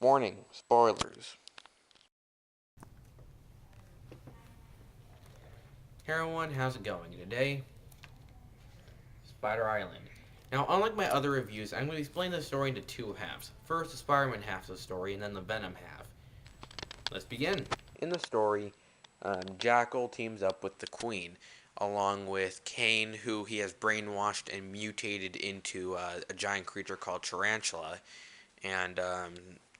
Warning, spoilers. Hey everyone, how's it going? Today, Spider Island. Now, unlike my other reviews, I'm going to explain the story into two halves. First, the Spider-Man half of the story, and then the Venom half. Let's begin. In the story, Jackal teams up with the Queen, along with Kane, who he has brainwashed and mutated into a giant creature called Tarantula, and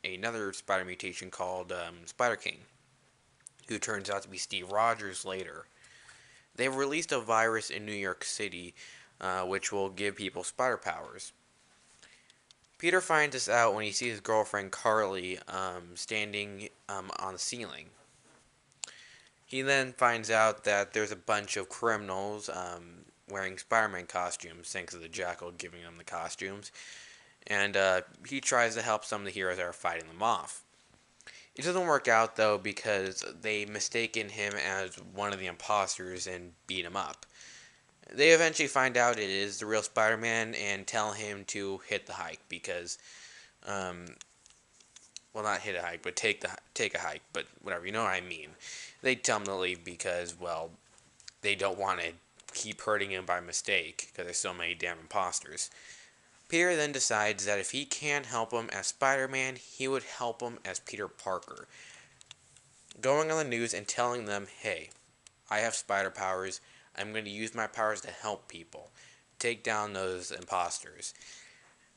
another spider mutation called Spider King, who turns out to be Steve Rogers later. They've released a virus in New York City, which will give people spider powers. Peter finds this out when he sees his girlfriend Carly standing on the ceiling. He then finds out that there's a bunch of criminals wearing Spider-Man costumes, thanks to the Jackal giving them the costumes, and he tries to help some of the heroes that are fighting them off. It doesn't work out though because they mistaken him as one of the imposters and beat him up. They eventually find out it is the real Spider-Man and tell him to hit the hike because, um, well, not hit a hike, but take a hike, but whatever, you know what I mean. They tell him to leave because, well, they don't want to keep hurting him by mistake because there's so many damn imposters. Peter then decides that if he can't help him as Spider-Man, he would help him as Peter Parker, going on the news and telling them, hey, I have spider powers. I'm going to use my powers to help people. Take down those imposters.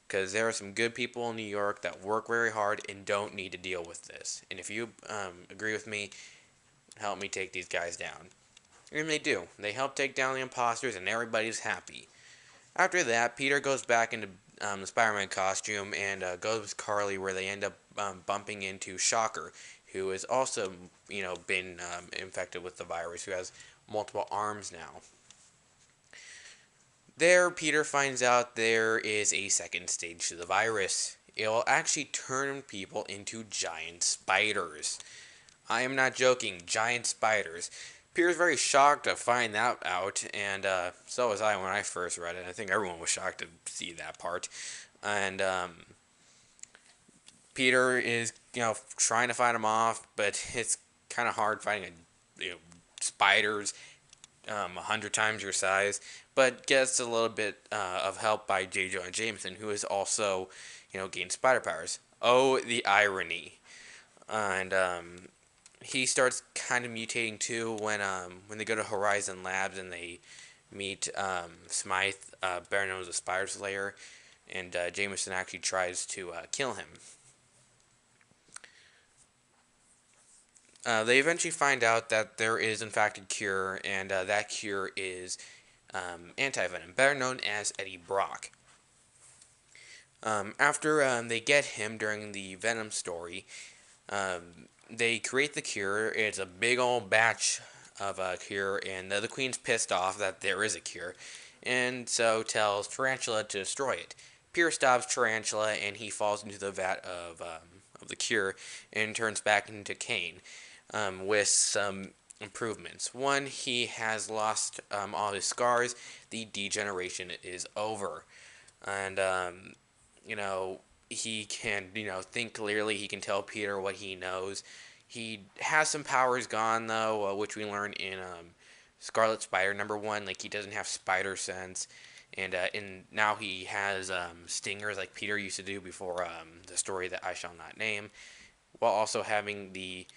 Because there are some good people in New York that work very hard and don't need to deal with this. And if you agree with me, help me take these guys down. And they do. They help take down the imposters and everybody's happy. After that, Peter goes back into the Spider-Man costume and goes with Carly where they end up bumping into Shocker, who has also, been infected with the virus, who has multiple arms now. There, Peter finds out there is a second stage to the virus. It will actually turn people into giant spiders. I am not joking, giant spiders. Peter's very shocked to find that out, and so was I when I first read it. I think everyone was shocked to see that part. And Peter is, trying to fight him off, but it's kind of hard fighting spiders 100 times your size, but gets a little bit of help by J. Jonah Jameson, who is also, gained spider powers. Oh, the irony! And he starts kind of mutating too when they go to Horizon Labs and they meet Smythe, better known as the Spider Slayer, and Jameson actually tries to kill him. They eventually find out that there is, in fact, a cure, and that cure is anti-venom, better known as Eddie Brock. After they get him during the Venom story, they create the cure. It's a big old batch of a cure, and the Queen's pissed off that there is a cure, and so tells Tarantula to destroy it. Peter stops Tarantula, and he falls into the vat of the cure and turns back into Kane with some improvements. One, he has lost all his scars. The degeneration is over. And, he can, think clearly. He can tell Peter what he knows. He has some powers gone, though, which we learn in Scarlet Spider #1. Like, he doesn't have spider sense. And now he has stingers like Peter used to do before the story that I shall not name, while also having the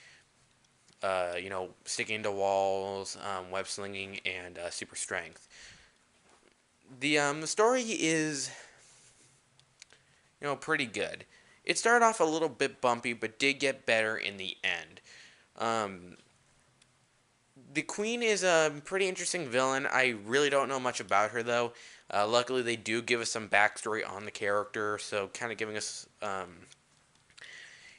sticking to walls, web slinging, and super strength. The story is, pretty good. It started off a little bit bumpy, but did get better in the end. Um, the Queen is a pretty interesting villain. I really don't know much about her though. Luckily, they do give us some backstory on the character, so kind of giving us,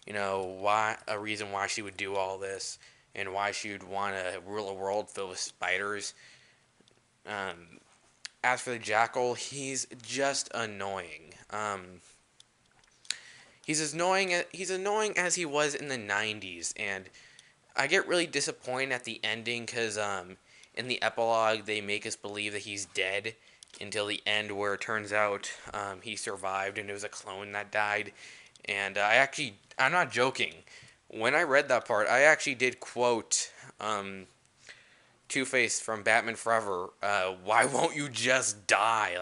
why a reason why she would do all this and why she would want to rule a world filled with spiders. Um, as for the Jackal, he's just annoying. He's annoying as he was in the '90s, and I get really disappointed at the ending because in the epilogue they make us believe that he's dead until the end, where it turns out he survived and it was a clone that died. And I'm not joking. When I read that part, I actually did quote Two Face from Batman Forever. Why won't you just die?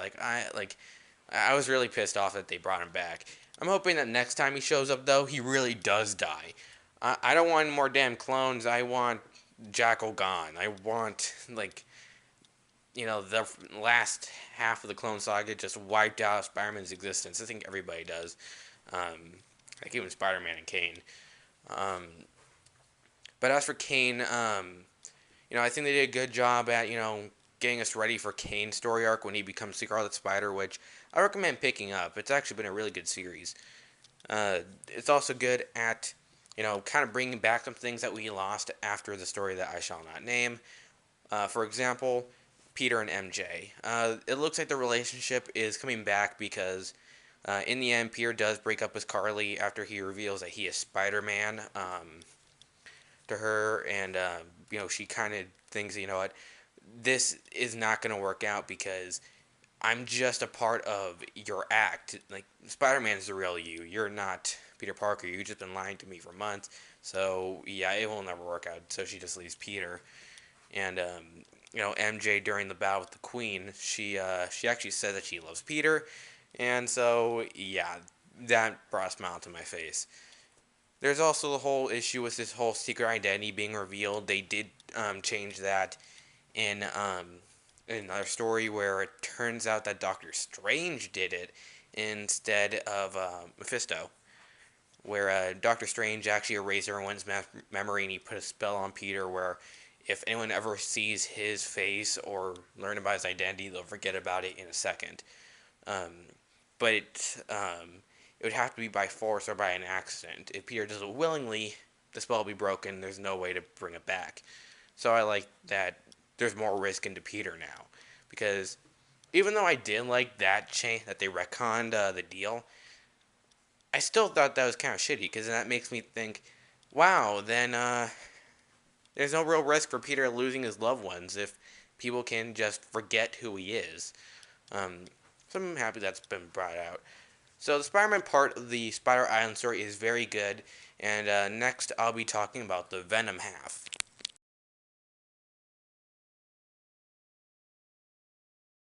I was really pissed off that they brought him back. I'm hoping that next time he shows up, though, he really does die. I don't want more damn clones. I want Jackal gone. I want, the last half of the Clone Saga just wiped out Spider-Man's existence. I think everybody does. Like even Spider-Man and Kane. Um, but as for Kane, I think they did a good job at, getting us ready for Kane's story arc when he becomes Scarlet Spider, which I recommend picking up. It's actually been a really good series. It's also good at, kind of bringing back some things that we lost after the story that I shall not name. For example, Peter and MJ. It looks like the relationship is coming back because in the end, Peter does break up with Carly after he reveals that he is Spider-Man to her, and she kind of thinks, what, this is not going to work out because I'm just a part of your act. Like, Spider-Man is the real you. You're not Peter Parker. You've just been lying to me for months. So, yeah, it will never work out. So she just leaves Peter. And, MJ, during the battle with the Queen, she actually said that she loves Peter. And so, yeah, that brought a smile to my face. There's also the whole issue with this whole secret identity being revealed. They did change that in another story where it turns out that Doctor Strange did it instead of Mephisto, where Doctor Strange actually erased everyone's memory and he put a spell on Peter where if anyone ever sees his face or learn about his identity, they'll forget about it in a second. Um, but it would have to be by force or by an accident. If Peter does it willingly, the spell will be broken. There's no way to bring it back. So I like that there's more risk into Peter now. Because even though I did like that change, that they retconned the deal, I still thought that was kind of shitty. Because that makes me think, wow, then there's no real risk for Peter losing his loved ones if people can just forget who he is. Um, so I'm happy that's been brought out. So the Spider-Man part of the Spider Island story is very good, and next I'll be talking about the Venom half.